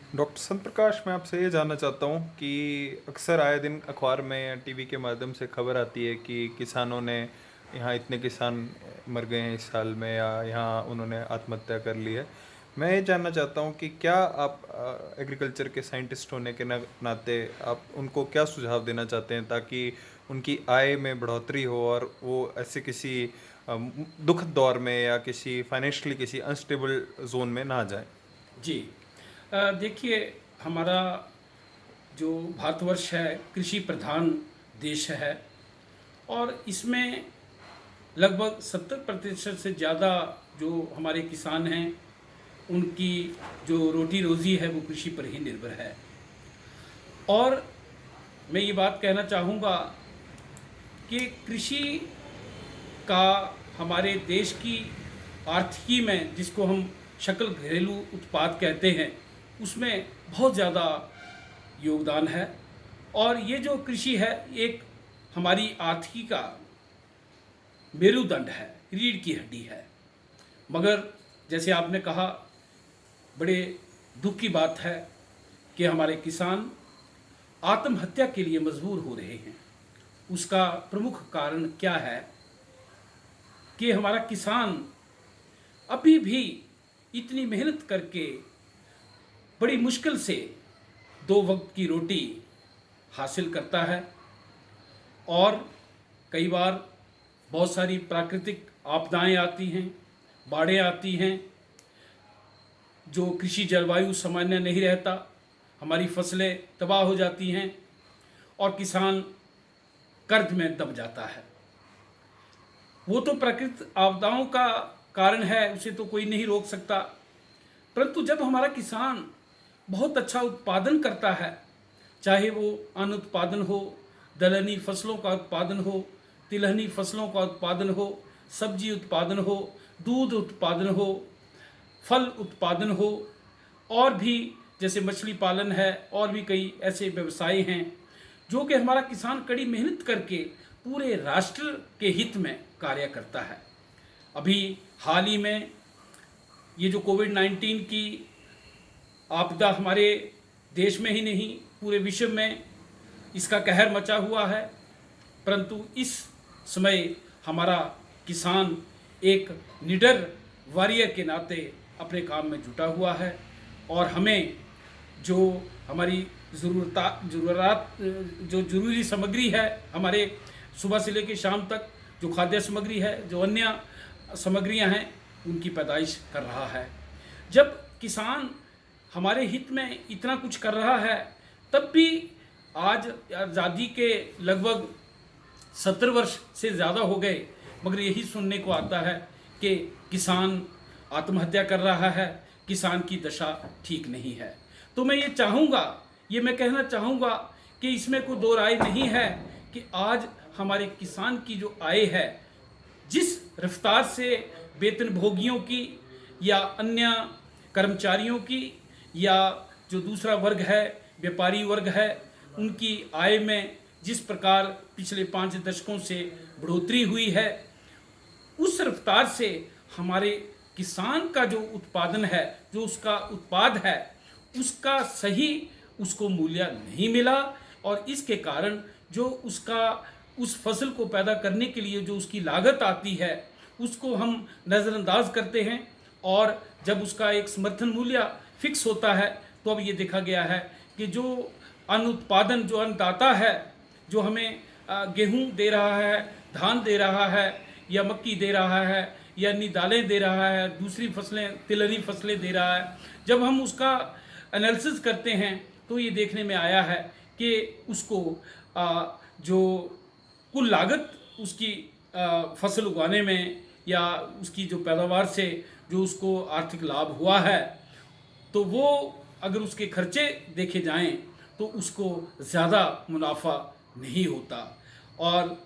Doctor संत प्रकाश, मैं आपसे ये जानना चाहता हूँ कि अक्सर आए दिन अखबार में या टीवी के माध्यम से खबर आती है कि किसानों ने यहाँ इतने किसान मर गए हैं इस साल में, या यहाँ उन्होंने आत्महत्या कर ली है। मैं ये जानना चाहता हूँ कि क्या आप एग्रीकल्चर के साइंटिस्ट होने के नाते आप उनको क्या सुझाव देना चाहते हैं ताकि उनकी आय में बढ़ोतरी हो और वो ऐसे किसी दुखद दौर में या किसी फाइनेंशियली किसी अनस्टेबल जोन में ना जाए। जी। देखिए, हमारा जो भारतवर्ष है कृषि प्रधान देश है, और इसमें लगभग 70% से ज़्यादा जो हमारे किसान हैं, उनकी जो रोटी रोज़ी है वो कृषि पर ही निर्भर है। और मैं ये बात कहना चाहूँगा कि कृषि का हमारे देश की आर्थिकी में, जिसको हम सकल घरेलू उत्पाद कहते हैं, उसमें बहुत ज़्यादा योगदान है। और ये जो कृषि है, एक हमारी आर्थिकी का मेरुदंड है, रीढ़ की हड्डी है। मगर जैसे आपने कहा, बड़े दुख की बात है कि हमारे किसान आत्महत्या के लिए मजबूर हो रहे हैं। उसका प्रमुख कारण क्या है कि हमारा किसान अभी भी इतनी मेहनत करके बड़ी मुश्किल से 2 वक्त की रोटी हासिल करता है, और कई बार बहुत सारी प्राकृतिक आपदाएं आती हैं, बाढ़ें आती हैं, जो कृषि जलवायु सामान्य नहीं रहता, हमारी फसलें तबाह हो जाती हैं और किसान कर्ज में दब जाता है। वो तो प्राकृतिक आपदाओं का कारण है, उसे तो कोई नहीं रोक सकता। परंतु जब हमारा किसान बहुत अच्छा उत्पादन करता है, चाहे वो अन्न उत्पादन हो, दलहनी फसलों का उत्पादन हो, तिलहनी फसलों का उत्पादन हो, सब्जी उत्पादन हो, दूध उत्पादन हो, फल उत्पादन हो, और भी जैसे मछली पालन है, और भी कई ऐसे व्यवसाय हैं जो कि हमारा किसान कड़ी मेहनत करके पूरे राष्ट्र के हित में कार्य करता है। अभी हाल ही में ये जो कोविड-19 की आपदा हमारे देश में ही नहीं, पूरे विश्व में इसका कहर मचा हुआ है, परंतु इस समय हमारा किसान एक निडर वॉरियर के नाते अपने काम में जुटा हुआ है। और हमें जो हमारी ज़रूरत जो ज़रूरी सामग्री है, हमारे सुबह से लेकर शाम तक जो खाद्य सामग्री है, जो अन्य सामग्रियां हैं, उनकी पैदाइश कर रहा है। जब किसान हमारे हित में इतना कुछ कर रहा है, तब भी आज आज़ादी के लगभग 70 वर्ष से ज़्यादा हो गए, मगर यही सुनने को आता है कि किसान आत्महत्या कर रहा है, किसान की दशा ठीक नहीं है। तो मैं ये चाहूँगा, ये मैं कहना चाहूँगा कि इसमें कोई दो राय नहीं है कि आज हमारे किसान की जो आय है, जिस रफ्तार से वेतन भोगियों की या अन्य कर्मचारियों की या जो दूसरा वर्ग है, व्यापारी वर्ग है, उनकी आय में जिस प्रकार पिछले 5 दशकों से बढ़ोतरी हुई है, उस रफ्तार से हमारे किसान का जो उत्पादन है, जो उसका उत्पाद है, उसका सही उसको मूल्य नहीं मिला। और इसके कारण जो उसका उस फसल को पैदा करने के लिए जो उसकी लागत आती है, उसको हम नज़रअंदाज करते हैं। और जब उसका एक समर्थन मूल्य फिक्स होता है, तो अब ये देखा गया है कि जो अन्न उत्पादन, जो अन्नदाता है, जो हमें गेहूं दे रहा है, धान दे रहा है, या मक्की दे रहा है, या अन्य दालें दे रहा है, दूसरी फसलें, तिलहनी फसलें दे रहा है, जब हम उसका एनालिसिस करते हैं तो ये देखने में आया है कि उसको जो कुल लागत उसकी फसल उगाने में या उसकी जो पैदावार से जो उसको आर्थिक लाभ हुआ है, तो वो अगर उसके खर्चे देखे जाएं तो उसको ज़्यादा मुनाफा नहीं होता। और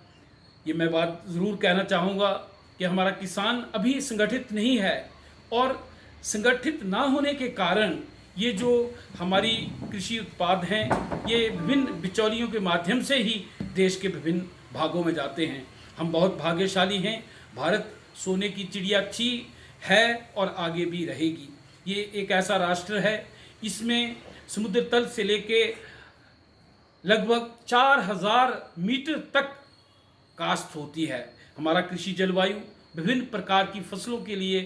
ये मैं बात ज़रूर कहना चाहूँगा कि हमारा किसान अभी संगठित नहीं है, और संगठित ना होने के कारण ये जो हमारी कृषि उत्पाद हैं, ये विभिन्न बिचौलियों के माध्यम से ही देश के विभिन्न भागों में जाते हैं। हम बहुत भाग्यशाली हैं, भारत सोने की चिड़िया थी, है और आगे भी रहेगी। ये एक ऐसा राष्ट्र है, इसमें समुद्र तल से लेके लगभग 4000 मीटर तक काश्त होती है। हमारा कृषि जलवायु विभिन्न प्रकार की फसलों के लिए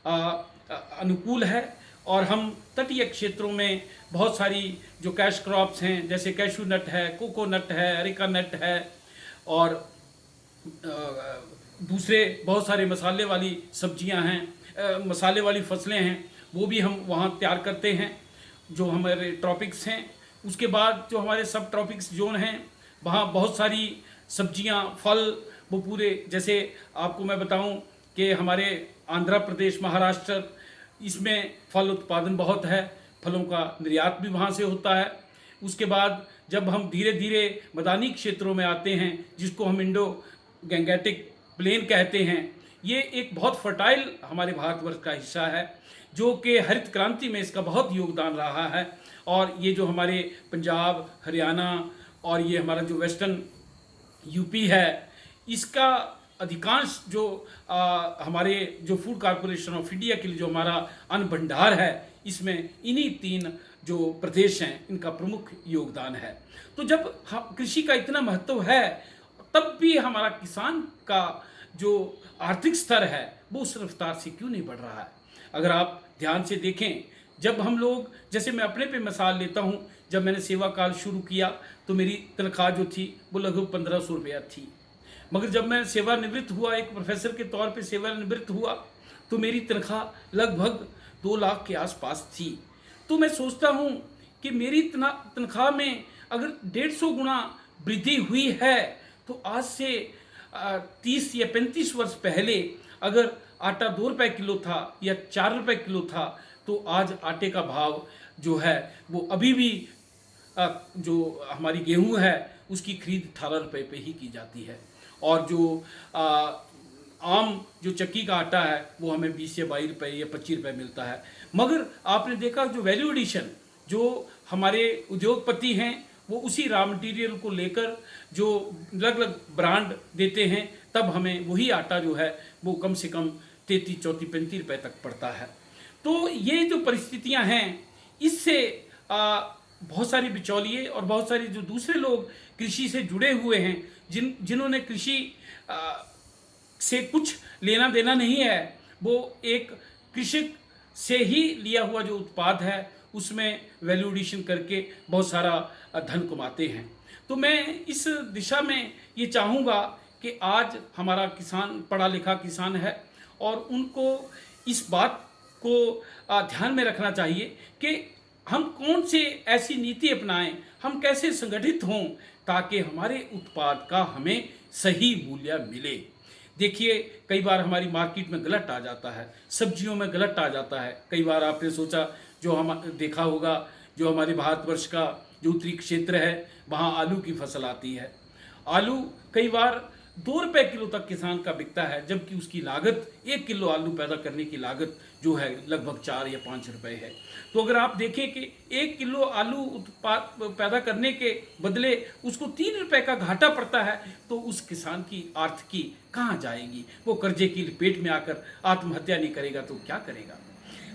अनुकूल है और हम तटीय क्षेत्रों में बहुत सारी जो कैश क्रॉप्स हैं, जैसे कैशू नट है, कोकोनट है, अरेका नट है और दूसरे बहुत सारे मसाले वाली सब्जियां हैं, मसाले वाली फसलें हैं, वो भी हम वहाँ तैयार करते हैं जो हमारे ट्रॉपिक्स हैं। उसके बाद जो हमारे सब ट्रॉपिक्स जोन हैं, वहाँ बहुत सारी सब्जियां, फल, वो पूरे, जैसे आपको मैं बताऊं कि हमारे आंध्र प्रदेश, महाराष्ट्र, इसमें फल उत्पादन बहुत है, फलों का निर्यात भी वहाँ से होता है। उसके बाद जब हम धीरे धीरे मैदानी क्षेत्रों में आते हैं, जिसको हम इंडो गैंगेटिक प्लेन कहते हैं, ये एक बहुत फर्टाइल हमारे भारतवर्ष का हिस्सा है, जो कि हरित क्रांति में इसका बहुत योगदान रहा है। और ये जो हमारे पंजाब, हरियाणा और ये हमारा जो वेस्टर्न यूपी है, इसका अधिकांश जो हमारे जो फूड कॉरपोरेशन ऑफ इंडिया के लिए जो हमारा अन्न भंडार है, इसमें इन्हीं 3 जो प्रदेश हैं, इनका प्रमुख योगदान है। तो जब कृषि का इतना महत्व है, तब भी हमारा किसान का जो आर्थिक स्तर है वो उस रफ्तार से क्यों नहीं बढ़ रहा है। अगर आप ध्यान से देखें, जब हम लोग, जैसे मैं अपने पे मिसाल लेता हूँ, जब मैंने सेवा काल शुरू किया तो मेरी तनख्वाह जो थी वो लगभग 1500 रुपया थी। मगर जब मैं सेवानिवृत्त हुआ, एक प्रोफेसर के तौर पे सेवानिवृत्त हुआ, तो मेरी तनख्वाह लगभग 2 लाख के आसपास थी। तो मैं सोचता हूँ कि मेरी तनख्वाह में अगर 150 गुना वृद्धि हुई है, तो आज से 30 या 35 वर्ष पहले अगर आटा 2 रुपये किलो था या 4 रुपये किलो था, तो आज आटे का भाव जो है वो अभी भी जो हमारी गेहूं है उसकी खरीद 18 रुपये पे ही की जाती है। और जो आम जो चक्की का आटा है वो हमें 20 या 22 रुपये या 25 रुपये मिलता है। मगर आपने देखा जो वैल्यू एडिशन, जो हमारे उद्योगपति हैं, वो उसी रॉ मटेरियल को लेकर जो अलग अलग ब्रांड देते हैं, तब हमें वही आटा जो है वो कम से कम 33, 34, 35 रुपये तक पड़ता है। तो ये जो परिस्थितियां हैं, इससे बहुत सारी बिचौलिए और बहुत सारे जो दूसरे लोग कृषि से जुड़े हुए हैं, जिन्होंने कृषि से कुछ लेना देना नहीं है, वो एक कृषक से ही लिया हुआ जो उत्पाद है उसमें वैल्यू एडिशन करके बहुत सारा धन कमाते हैं। तो मैं इस दिशा में ये चाहूँगा कि आज हमारा किसान पढ़ा लिखा किसान है और उनको इस बात को ध्यान में रखना चाहिए कि हम कौन से ऐसी नीति अपनाएं, हम कैसे संगठित हों ताकि हमारे उत्पाद का हमें सही मूल्य मिले। देखिए, कई बार हमारी मार्केट में गलत आ जाता है, सब्जियों में गलत आ जाता है। कई बार आपने सोचा, जो हम देखा होगा, जो हमारे भारतवर्ष का जो उत्तरी क्षेत्र है, वहाँ आलू की फसल आती है। आलू कई बार 2 रुपये किलो तक किसान का बिकता है, जबकि उसकी लागत 1 किलो आलू पैदा करने की लागत जो है लगभग 4 या 5 रुपये है। तो अगर आप देखें कि 1 किलो आलू उत्पाद पैदा करने के बदले उसको 3 रुपये का घाटा पड़ता है, तो उस किसान की आर्थिकी कहाँ जाएगी? वो कर्जे की लपेट में आकर आत्महत्या नहीं करेगा तो क्या करेगा?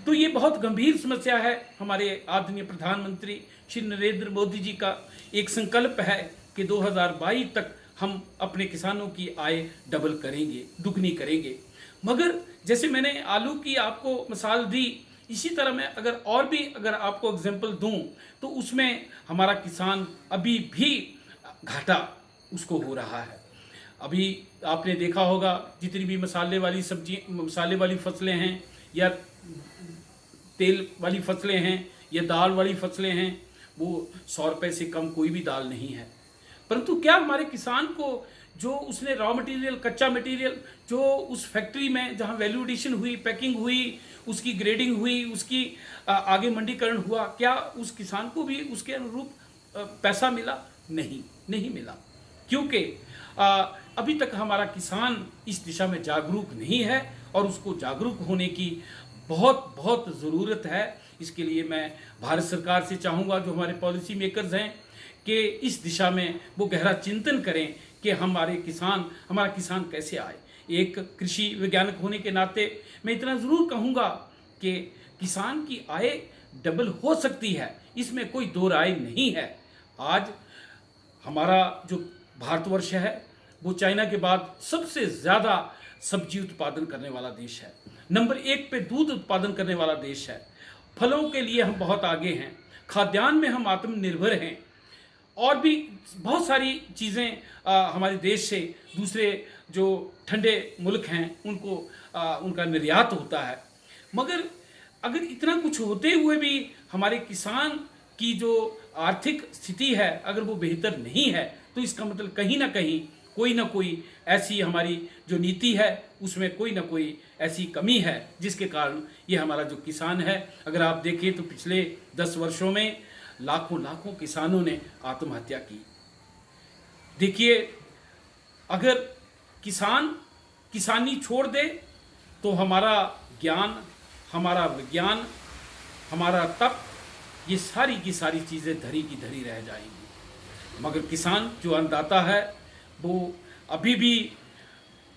तो ये बहुत गंभीर समस्या है। हमारे आदरणीय प्रधानमंत्री श्री नरेंद्र मोदी जी का एक संकल्प है कि 2022 तक हम अपने किसानों की आय डबल करेंगे, दुगनी करेंगे। मगर जैसे मैंने आलू की आपको मिसाल दी, इसी तरह मैं अगर आपको एग्जांपल दूं, तो उसमें हमारा किसान अभी भी घाटा उसको हो रहा है। अभी आपने देखा होगा, जितनी भी मसाले वाली फसलें हैं या तेल वाली फसलें हैं या दाल वाली फसलें हैं, वो 100 रुपये से कम कोई भी दाल नहीं है। परंतु क्या हमारे किसान को जो उसने रॉ मटेरियल, कच्चा मटेरियल, जो उस फैक्ट्री में जहाँ वैल्यू एडिशन हुई, पैकिंग हुई, उसकी ग्रेडिंग हुई, उसकी आगे मंडीकरण हुआ, क्या उस किसान को भी उसके अनुरूप पैसा मिला? नहीं मिला। क्योंकि अभी तक हमारा किसान इस दिशा में जागरूक नहीं है और उसको जागरूक होने की बहुत ज़रूरत है। इसके लिए मैं भारत सरकार से चाहूँगा, जो हमारे पॉलिसी मेकर्स हैं, कि इस दिशा में वो गहरा चिंतन करें कि हमारा किसान कैसे आए। एक कृषि वैज्ञानिक होने के नाते मैं इतना ज़रूर कहूँगा कि किसान की आय डबल हो सकती है, इसमें कोई दो राय नहीं है। आज हमारा जो भारतवर्ष है वो चाइना के बाद सबसे ज़्यादा सब्जी उत्पादन करने वाला देश है। नंबर 1 पे दूध उत्पादन करने वाला देश है। फलों के लिए हम बहुत आगे हैं। खाद्यान्न में हम आत्मनिर्भर हैं। और भी बहुत सारी चीज़ें हमारे देश से दूसरे जो ठंडे मुल्क हैं उनको उनका निर्यात होता है। मगर अगर इतना कुछ होते हुए भी हमारे किसान की जो आर्थिक स्थिति है अगर वो बेहतर नहीं है, तो इसका मतलब कहीं ना कोई ऐसी हमारी जो नीति है उसमें कोई ना कोई ऐसी कमी है जिसके कारण ये हमारा जो किसान है, अगर आप देखें तो पिछले 10 वर्षों में लाखों किसानों ने आत्महत्या की। देखिए, अगर किसान किसानी छोड़ दे तो हमारा ज्ञान, हमारा विज्ञान, हमारा तप, ये सारी की सारी चीज़ें धरी की धरी रह जाएंगी। मगर किसान जो अन्नदाता है वो अभी भी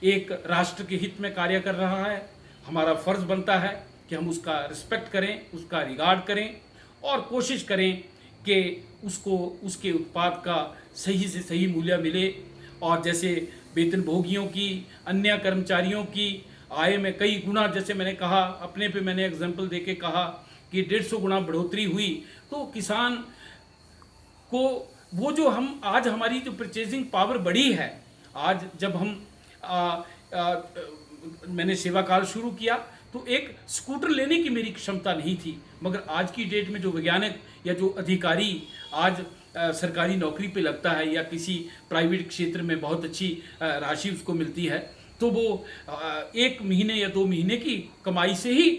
एक राष्ट्र के हित में कार्य कर रहा है। हमारा फर्ज बनता है कि हम उसका रिस्पेक्ट करें, उसका रिगार्ड करें और कोशिश करें कि उसको उसके उत्पाद का सही से सही मूल्य मिले। और जैसे वेतनभोगियों की, अन्य कर्मचारियों की आय में कई गुना, जैसे मैंने कहा, अपने पे मैंने एग्जाम्पल देके कहा कि 150 गुना बढ़ोतरी हुई, तो किसान को वो जो हम आज हमारी जो परचेजिंग पावर बढ़ी है, आज जब हम मैंने सेवा काल शुरू किया तो एक स्कूटर लेने की मेरी क्षमता नहीं थी, मगर आज की डेट में जो वैज्ञानिक या जो अधिकारी आज सरकारी नौकरी पे लगता है या किसी प्राइवेट क्षेत्र में बहुत अच्छी राशि उसको मिलती है, तो वो 1 महीने या 2 महीने की कमाई से ही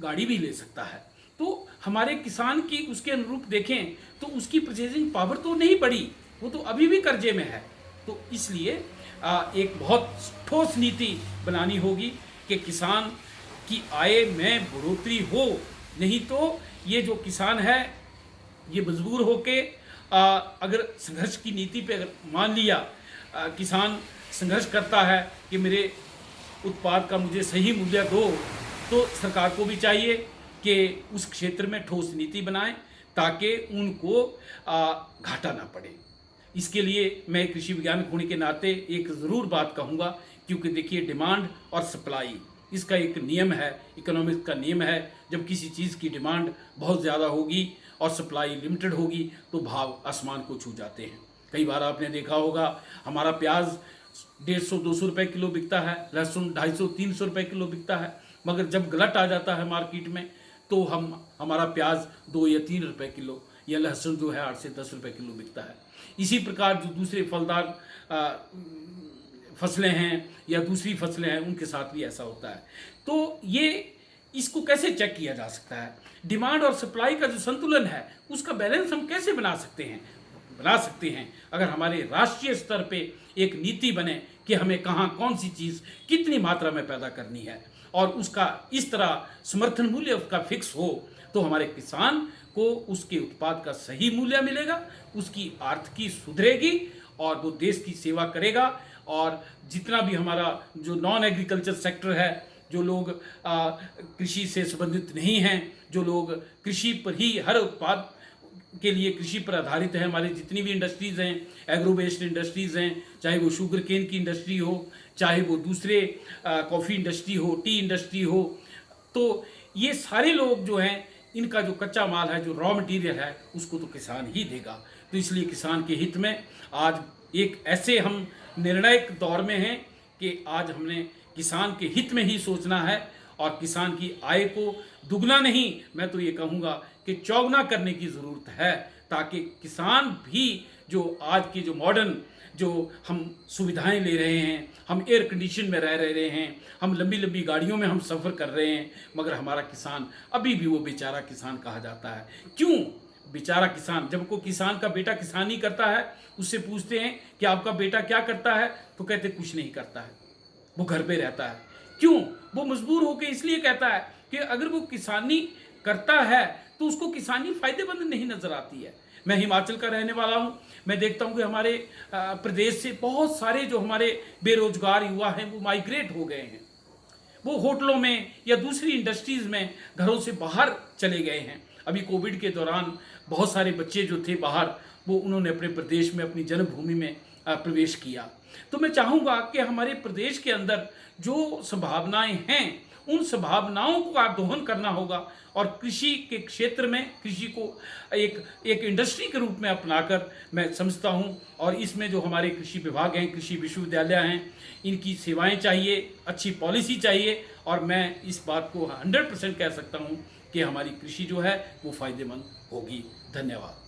गाड़ी भी ले सकता है। तो हमारे किसान की उसके अनुरूप देखें तो उसकी परचेजिंग पावर तो नहीं बढ़ी, वो तो अभी भी कर्जे में है। तो इसलिए एक बहुत ठोस नीति बनानी होगी कि किसान की आय में बढ़ोतरी हो, नहीं तो ये जो किसान है ये मजबूर होके अगर संघर्ष की नीति पे अगर मान लिया, किसान संघर्ष करता है कि मेरे उत्पाद का मुझे सही मूल्य दो, तो सरकार को भी चाहिए कि उस क्षेत्र में ठोस नीति बनाएं ताकि उनको घाटा ना पड़े। इसके लिए मैं कृषि वैज्ञानिक होने के नाते एक ज़रूर बात कहूँगा, क्योंकि देखिए डिमांड और सप्लाई इसका एक नियम है, इकोनॉमिक्स का नियम है। जब किसी चीज़ की डिमांड बहुत ज़्यादा होगी और सप्लाई लिमिटेड होगी तो भाव आसमान को छू जाते हैं। कई बार आपने देखा होगा हमारा प्याज 150-200 रुपये किलो बिकता है, लहसुन 250-300 रुपये किलो बिकता है, मगर जब गलत आ जाता है मार्केट में तो हमारा प्याज 2 या 3 रुपये किलो या लहसुन जो है 8 से 10 रुपये किलो बिकता है। इसी प्रकार जो दूसरे फलदार फसलें हैं या दूसरी फसलें हैं उनके साथ भी ऐसा होता है। तो ये इसको कैसे चेक किया जा सकता है? डिमांड और सप्लाई का जो संतुलन है उसका बैलेंस हम कैसे बना सकते हैं अगर हमारे राष्ट्रीय स्तर पे एक नीति बने कि हमें कहाँ कौन सी चीज़ कितनी मात्रा में पैदा करनी है और उसका इस तरह समर्थन मूल्य उसका फिक्स हो, तो हमारे किसान को उसके उत्पाद का सही मूल्य मिलेगा, उसकी आर्थिकी सुधरेगी और वो देश की सेवा करेगा। और जितना भी हमारा जो नॉन एग्रीकल्चर सेक्टर है, जो लोग कृषि से संबंधित नहीं हैं, जो लोग कृषि पर ही हर उत्पाद के लिए कृषि पर आधारित है, हमारे जितनी भी इंडस्ट्रीज़ हैं, एग्रो बेस्ड इंडस्ट्रीज़ हैं, चाहे वो शुगर केन की इंडस्ट्री हो, चाहे वो दूसरे कॉफ़ी इंडस्ट्री हो, टी इंडस्ट्री हो, तो ये सारे लोग जो हैं इनका जो कच्चा माल है, जो रॉ मटेरियल है, उसको तो किसान ही देगा। तो इसलिए किसान के हित में आज एक ऐसे हम निर्णायक दौर में हैं कि आज हमने किसान के हित में ही सोचना है और किसान की आय को दुगना नहीं, मैं तो ये कहूँगा कि चौगुना करने की ज़रूरत है, ताकि किसान भी जो आज की जो मॉडर्न जो हम सुविधाएं ले रहे हैं, हम एयर कंडीशन में रह रहे हैं, हम लंबी लंबी गाड़ियों में हम सफ़र कर रहे हैं, मगर हमारा किसान अभी भी वो बेचारा किसान कहा जाता है। क्यों बेचारा किसान? जब को किसान का बेटा किसानी करता है, उससे पूछते हैं कि आपका बेटा क्या करता है, तो कहते कुछ नहीं करता है, वो घर पे रहता है। क्यों? वो मजबूर होकर इसलिए कहता है कि अगर वो किसानी करता है तो उसको किसानी फायदेमंद नहीं नजर आती है। मैं हिमाचल का रहने वाला हूँ, मैं देखता हूँ कि हमारे प्रदेश से बहुत सारे जो हमारे बेरोजगार युवा हैं वो माइग्रेट हो गए हैं, वो होटलों में या दूसरी इंडस्ट्रीज़ में घरों से बाहर चले गए हैं। अभी कोविड के दौरान बहुत सारे बच्चे जो थे बाहर, वो उन्होंने अपने प्रदेश में, अपनी जन्मभूमि में प्रवेश किया। तो मैं चाहूँगा कि हमारे प्रदेश के अंदर जो संभावनाएं हैं, उन संभावनाओं का दोहन करना होगा और कृषि के क्षेत्र में कृषि को एक इंडस्ट्री के रूप में अपनाकर मैं समझता हूं। और इसमें जो हमारे कृषि विभाग हैं, कृषि विश्वविद्यालय हैं, इनकी सेवाएं चाहिए, अच्छी पॉलिसी चाहिए। और मैं इस बात को 100% कह सकता हूं कि हमारी कृषि जो है वो फायदेमंद होगी। धन्यवाद।